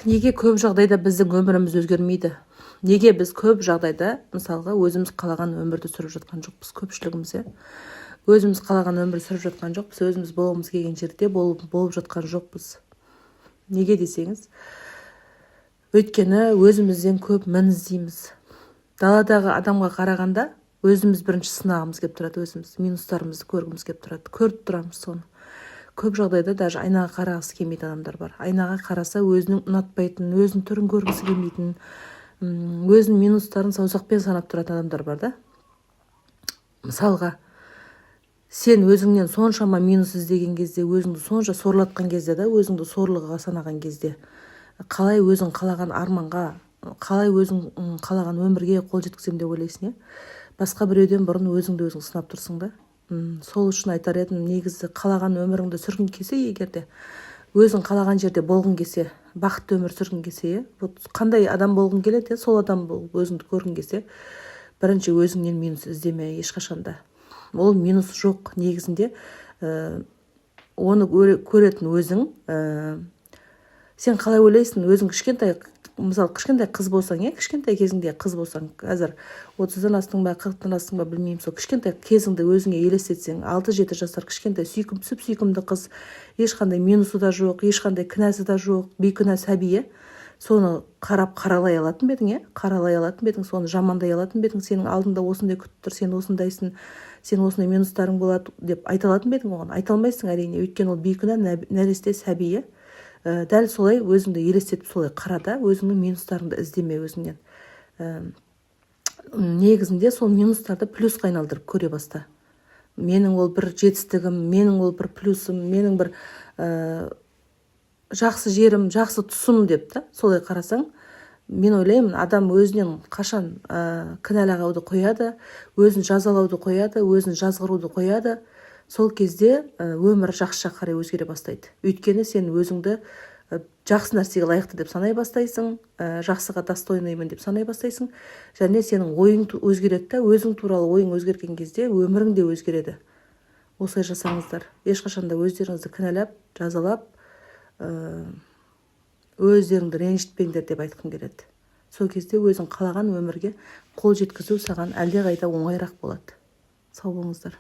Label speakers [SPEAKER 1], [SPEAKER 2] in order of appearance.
[SPEAKER 1] неге көп жағдайда біздің өміріміз өзгермейді? Неге біз көп жағдайда, мысалға, өзіміз қалаған өмірді сүріп жатқан жоқпыз? Көпшілігіміз, өзіміз қалаған өмір сүріп жатқан жоқпыз, өзіміз болғымыз келген жерде болып жатқан жоқпыз. Неге десеңіз, өйткені өзімізден көп мін іздейміз. Даладағы адамға қарағанда өзіміз бірінші сынағымыз келіп тұрады, өзіміз минустарымызды көргіміз келіп тұрады, көріп тұрамыз соны. Көп жағдайда даже айнаға қарағысы келмейтін адамдар бар. Айнаға қараса өзінің ұнатпайтын, өзінің түрін көргісі келмейтін, өзінің минустарын саусақпен санап тұратын адамдар бар да. Мысалға, сен өзіңнен соншама минус іздеген кезде, өзіңді сонша сорлатқан кезде да, өзіңді сорлыға санаған кезде, қалай өзің қалаған арманға, қалай өзің қалаған өмірге қол жеткізем деп ойлайсың, басқа біреуден бұрын өзіңді өзің сынап тұрсың да. Сол үшін айтар едім, негізі қалаған өміріңді сүргің келсе, егерде өзің қалаған жерде болғың келсе, бақытты өмір сүргің келсе, қандай адам болғың келеді, сол адам болып өзіңді көргің келсе, бірінші өзіңнен минус іздеме ешқашанда. Ол минус жоқ негізінде, оны көретін өзің. Сен қалай ойлайсың, өзің кішкентай, мысалы, кішкентай қыз болсаң, кішкентай кезіңде қыз болсаң, қазір 30-дан астың ба, 40-дан астың ба, білмеймін, сол кішкентай кезіңді өзіңе елестетсең, 6-7 жасар кішкентай сүйкімді қыз, ешқандай минусы да жоқ, ешқандай кінәсі да жоқ, бейкүнә сәби, соны қаралай алатын ба едің, қаралай алатын ба едің, соны жамандай алатын ба едің, сенің алдыңда осындай күтіп тұр, сен осындайсың, сен осындай минустарың болады деп айта алатын ба едің оған? Айта алмайсың әрине, өйткені ол бейкүнә нәресте сәби. Дәл солай өзіңді елестетіп солай қарада, өзіңнің минустарыңды іздеме өзіңнен. Негізінде сол минустарды плюсқа айналдырып көре баста. Менің ол бір жетістігім, менің ол бір плюсым, менің бір жақсы жерім, жақсы тұсым деп та, солай қарасаң, мен ойлаймын, адам өзінен қашан кінәлағауды қояды, өзін жазалауды қояды, өзін жазғыруды қояды, сол кезде өмір жақсы қарай өзгере бастайды. Өйткені сен өзіңді жақсы нәрсеге лайықты деп санай бастайсың, жақсыға достойнымын деп санай бастайсың, және сенің ойың өзгереді, өзің туралы ойың өзгерген кезде өмірің де өзгереді. Осылай жасаңыздар. Ешқашанда өздеріңізді кінәлап, жазалап, өздеріңді ренжітпеңдер деп айтқым келеді. Сол кезде өзің қалаған өмірге қол жеткізу саған әлдеқайда оңайырақ болады. Сау болыңыздар.